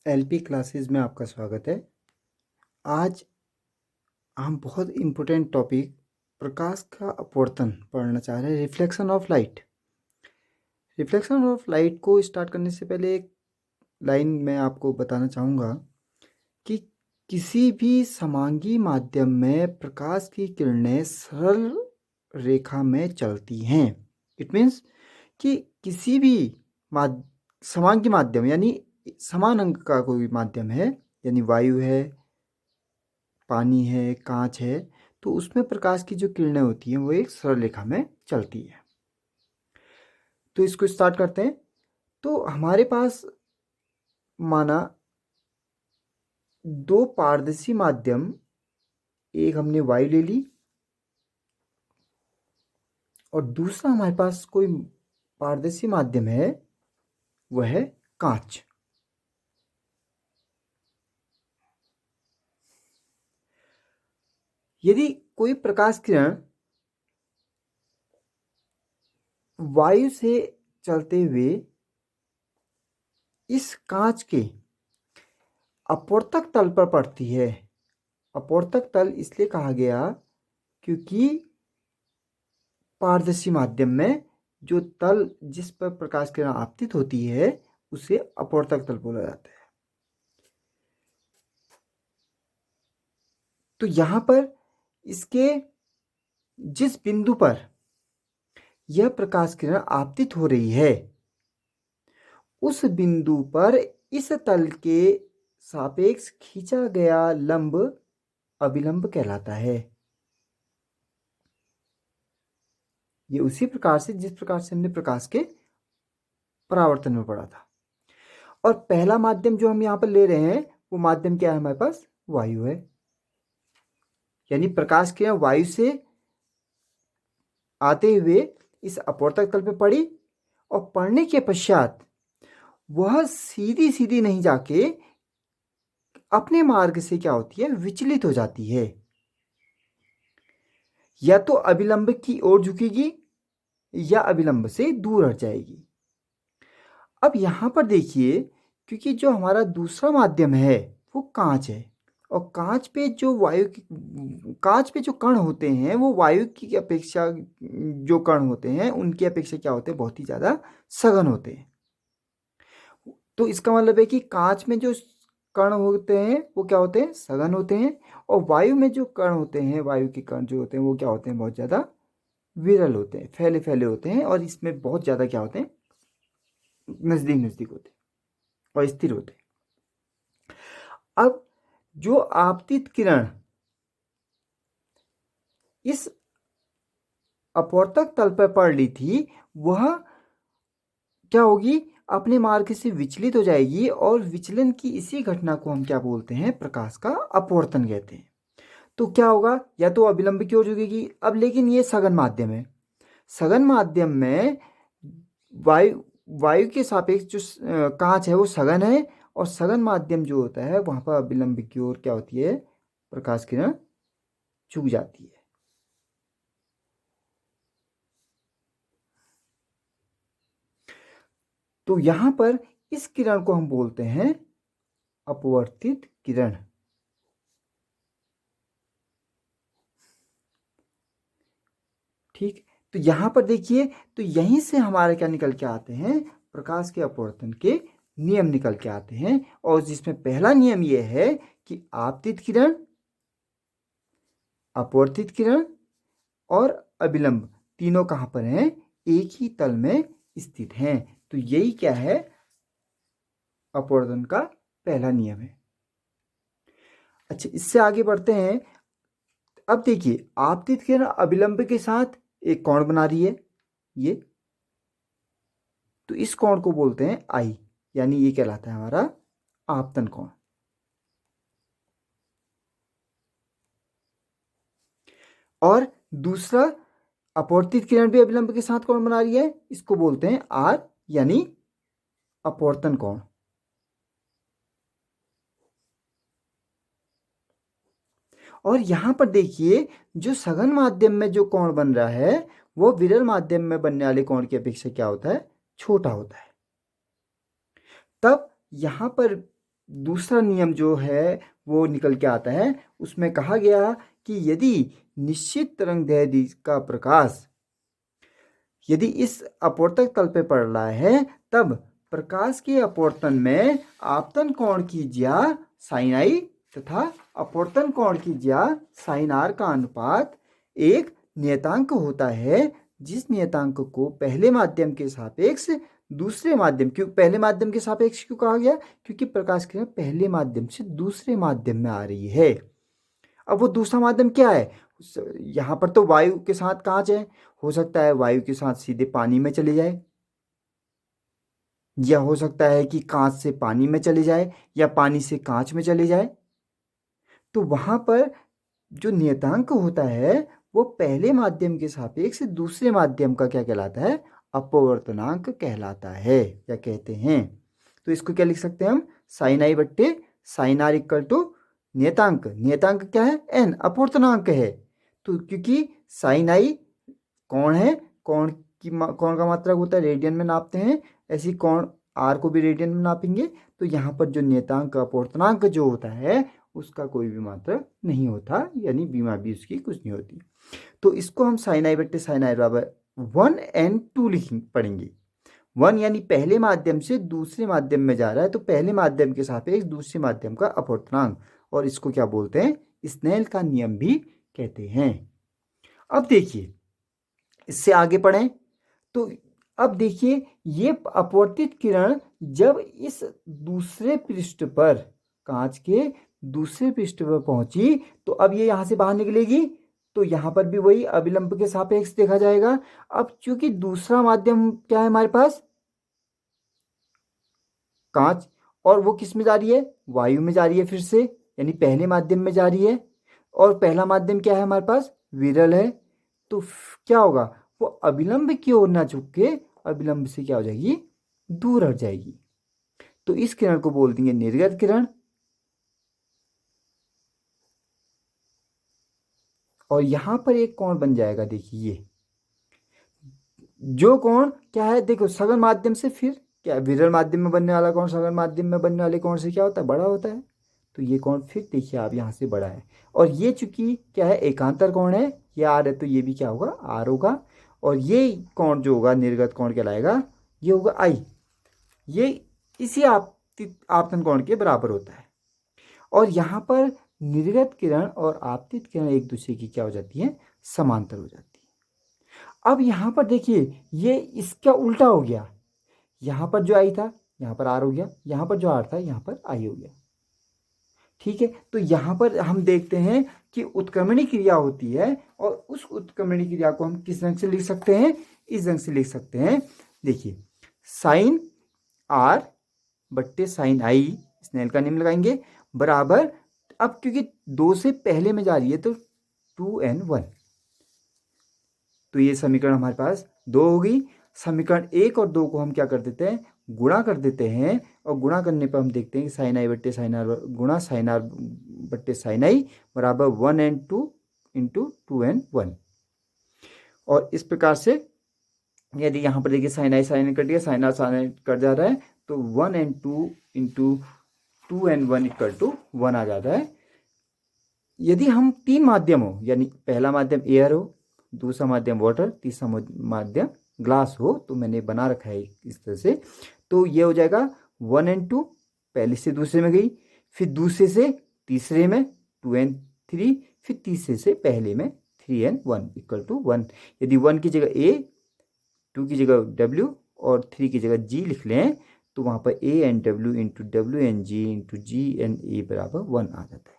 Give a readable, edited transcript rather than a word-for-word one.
LP classes में आपका स्वागत है। आज हम बहुत इम्पोर्टेंट टॉपिक प्रकाश का अपवर्तन पढ़ना चाह रहे हैं। Reflection of light. Reflection of light को स्टार्ट करने से पहले एक लाइन मैं आपको बताना चाहूँगा कि किसी भी समांगी माध्यम में प्रकाश की किरणें सरल रेखा में चलती हैं। इट मीन्स कि किसी भी समांगी माध्यम यानी समान अंक का कोई भी माध्यम है, यानी वायु है, पानी है, कांच है, तो उसमें प्रकाश की जो किरणें होती हैं वो एक सरल रेखा में चलती है। तो इसको स्टार्ट करते हैं। तो हमारे पास माना दो पारदर्शी माध्यम, एक हमने वायु ले ली और दूसरा हमारे पास कोई पारदर्शी माध्यम है, वह है कांच। यदि कोई प्रकाश किरण वायु से चलते हुए इस कांच के अपवर्तक तल पर पड़ती है। अपवर्तक तल इसलिए कहा गया क्योंकि पारदर्शी माध्यम में जो तल जिस पर प्रकाश किरण आपतित होती है उसे अपवर्तक तल बोला जाता है। तो यहां पर इसके जिस बिंदु पर यह प्रकाश किरण आपतित हो रही है उस बिंदु पर इस तल के सापेक्ष खींचा गया लंब अभिलंब कहलाता है। ये उसी प्रकार से जिस प्रकार से हमने प्रकाश के परावर्तन में पढ़ा था। और पहला माध्यम जो हम यहां पर ले रहे हैं वो माध्यम क्या है, हमारे पास वायु है। यानी प्रकाश किरण वायु से आते हुए इस अपवर्तक तल पे पड़ी और पड़ने के पश्चात वह सीधी सीधी नहीं जाके अपने मार्ग से क्या होती है, विचलित हो जाती है। या तो अभिलंब की ओर झुकेगी या अभिलंब से दूर हट जाएगी। अब यहां पर देखिए, क्योंकि जो हमारा दूसरा माध्यम है वो कांच है और कांच पे जो कण होते हैं वो वायु की अपेक्षा, जो कण होते हैं उनकी अपेक्षा क्या होते हैं, बहुत ही ज़्यादा सघन होते हैं। तो इसका मतलब है कि कांच में जो कण होते हैं वो क्या होते हैं, सघन होते हैं। और वायु में जो कण होते हैं, वायु के कण जो होते हैं वो क्या होते हैं, बहुत ज़्यादा विरल होते हैं, फैले फैले होते हैं। और इसमें बहुत ज़्यादा क्या होते हैं, नज़दीक नज़दीक होते हैं और स्थिर होते हैं। अब जो आपतित किरण इस अपवर्तक तल पर पड़ रही थी वह क्या होगी, अपने मार्ग से विचलित हो जाएगी। और विचलन की इसी घटना को हम क्या बोलते हैं, प्रकाश का अपवर्तन कहते हैं। तो क्या होगा, या तो अभिलंब की ओर झुकेगी। अब लेकिन ये सघन माध्यम है। सघन माध्यम में वायु के सापेक्ष जो कांच है वो सघन है और सघन माध्यम जो होता है वहां पर अभिलंब की ओर क्या होती है, प्रकाश किरण झुक जाती है। तो यहां पर इस किरण को हम बोलते हैं अपवर्तित किरण। ठीक, तो यहां पर देखिए, तो यहीं से हमारे क्या निकल के आते हैं, प्रकाश के अपवर्तन के नियम निकल के आते हैं। और जिसमें पहला नियम यह है कि आपतित किरण, अपवर्तित किरण और अभिलंब तीनों कहां पर हैं, एक ही तल में स्थित हैं। तो यही क्या है, अपवर्तन का पहला नियम है। अच्छा, इससे आगे बढ़ते हैं। अब देखिए, आपतित किरण अभिलंब के साथ एक कोण बना रही है ये, तो इस कोण को बोलते हैं आई, यानी ये कहलाता है हमारा आपतन कोण। और दूसरा, अपवर्तित किरण भी अभिलंब के साथ कोण बना रही है, इसको बोलते हैं आर, यानी अपवर्तन कोण। और यहां पर देखिए, जो सघन माध्यम में जो कोण बन रहा है वो विरल माध्यम में बनने वाले कोण की अपेक्षा क्या होता है, छोटा होता है। तब यहां पर दूसरा नियम जो है वो निकल के आता है। उसमें कहा गया कि यदि निश्चित तरंगदैर्ध्य का प्रकाश यदि इस अपवर्तक तल पे पड़ रहा है, तब प्रकाश के अपवर्तन में आपतन कोण की ज्या साइन आई तथा अपवर्तन कोण की ज्या साइन आर का अनुपात एक नियतांक होता है, जिस नियतांक को पहले माध्यम के सापेक्ष दूसरे माध्यम, क्यों पहले माध्यम के सापेक्ष क्यों कहा गया? क्योंकि प्रकाश किरण पहले माध्यम से दूसरे माध्यम में आ रही है। अब वो दूसरा माध्यम क्या है? यहाँ पर तो वायु के साथ कांच है, हो सकता है वायु के साथ सीधे पानी में चले जाए, या हो सकता है कि कांच से पानी में चले जाए, या पानी से कांच में चले जाए। तो वहां पर जो नियतांक होता है वो पहले माध्यम के सापेक्ष दूसरे माध्यम का क्या कहलाता है? अपवर्तनांक कहलाता है, या कहते हैं। तो इसको क्या लिख सकते हैं हम? साइन आई बट्टे साइन आर इक्वल टू नियतांक। नियतांक क्या है? एन, अपवर्तनांक है। तो क्योंकि साइन आई कोण है, कोण का मात्रक होता है, रेडियन में नापते हैं, ऐसी कोण आर को भी रेडियन में नापेंगे। तो यहाँ पर जो नियतांक अपवर्तनांक जो होता है उसका कोई भी मात्रक नहीं होता, यानी बीमा भी उसकी कुछ नहीं होती। तो इसको हम साइन आई बट्टे साइन आई बराबर 1n2 पढ़ेंगे। 1 यानी पहले माध्यम से दूसरे माध्यम में जा रहा है, तो पहले माध्यम के सापेक्ष दूसरे माध्यम का अपवर्तनांक, और इसको क्या बोलते हैं? स्नेल का नियम भी कहते हैं। अब देखिए, इससे आगे पढ़ें तो अब देखिए, ये अपवर्तित किरण जब इस दूसरे पृष्ठ पर, कांच के दूसरे पृष्ठ पर पहुंची, तो अब ये यहां से बाहर निकलेगी, तो यहां पर भी वही अभिलंब के सापेक्ष देखा जाएगा। अब चूंकि दूसरा माध्यम क्या है हमारे पास? कांच, और वो किस में जा रही है? वायु में जा रही है फिर से, यानी पहले माध्यम में जा रही है। और पहला माध्यम क्या है हमारे पास? विरल है। तो क्या होगा? वो अभिलंब की ओर ना झुक के अभिलंब से क्या हो जाएगी? दूर हट जाएगी। तो इस किरण को बोल देंगे निर्गत किरण। और यहां पर एक कोण बन जाएगा, देखिए ये जो कोण क्या है, देखो सघन माध्यम से फिर क्या, विरल माध्यम में बनने वाला कोण सघन माध्यम में बनने वाले कोण से क्या होता है? बड़ा होता है। तो ये कोण फिर देखिए आप यहाँ से बड़ा है, और ये चूंकि क्या है? एकांतर कोण है, ये आर है, तो ये भी क्या होगा? आर होगा। और ये कोण जो होगा निर्गत कोण कहलाएगा, ये होगा आई। ये इसी आपतन कोण के बराबर होता है। और यहाँ पर निर्गत किरण और आपतित किरण एक दूसरे की क्या हो जाती है? समांतर हो जाती है। अब यहाँ पर देखिए, ये इसका उल्टा हो गया। यहाँ पर जो आई था यहाँ पर आर हो गया, यहाँ पर जो आर था यहाँ पर आई हो गया। ठीक है, तो यहाँ पर हम देखते हैं कि उत्क्रमणी क्रिया होती है, और उस उत्क्रमणी क्रिया को हम किस रंग से लिख सकते हैं? इस रंग से लिख सकते हैं। देखिए, साइन आर बट्टे साइन आई, स्नेल का नियम लगाएंगे, बराबर, अब क्योंकि 2 से पहले में जा रही है तो 2n1, तो ये समीकरण हमारे पास 2 होगी। समीकरण 1 और 2 को हम क्या कर देते हैं? गुणा कर देते हैं, और गुणा करने पर हम देखते हैं कि साइन आई बट्टे साइन आर गुणा साइन आर बट्टे साइन आई बराबर 1n2 इंटू 2n1। और इस प्रकार से यदि यहाँ पर देखिए साइन आई साइन कट गया, साइन आर कट जा रहा है, तो 1n2 into 2n1 equal to 1 आ जाता है। यदि हम 3 माध्यम हो, यानी पहला माध्यम एयर हो, दूसरा माध्यम वाटर, तीसरा माध्यम ग्लास हो, तो मैंने बना रखा है इस तरह से, तो ये हो जाएगा 1n2 पहले से दूसरे में गई, फिर दूसरे से तीसरे में 2n3, फिर तीसरे से पहले में 3n1 इक्वल टू 1। यदि 1 की जगह ए, 2 की जगह W और 3 की जगह G लिख लें, तो वहाँ पर A and W into W and G into G and A बराबर 1 आ जाता है।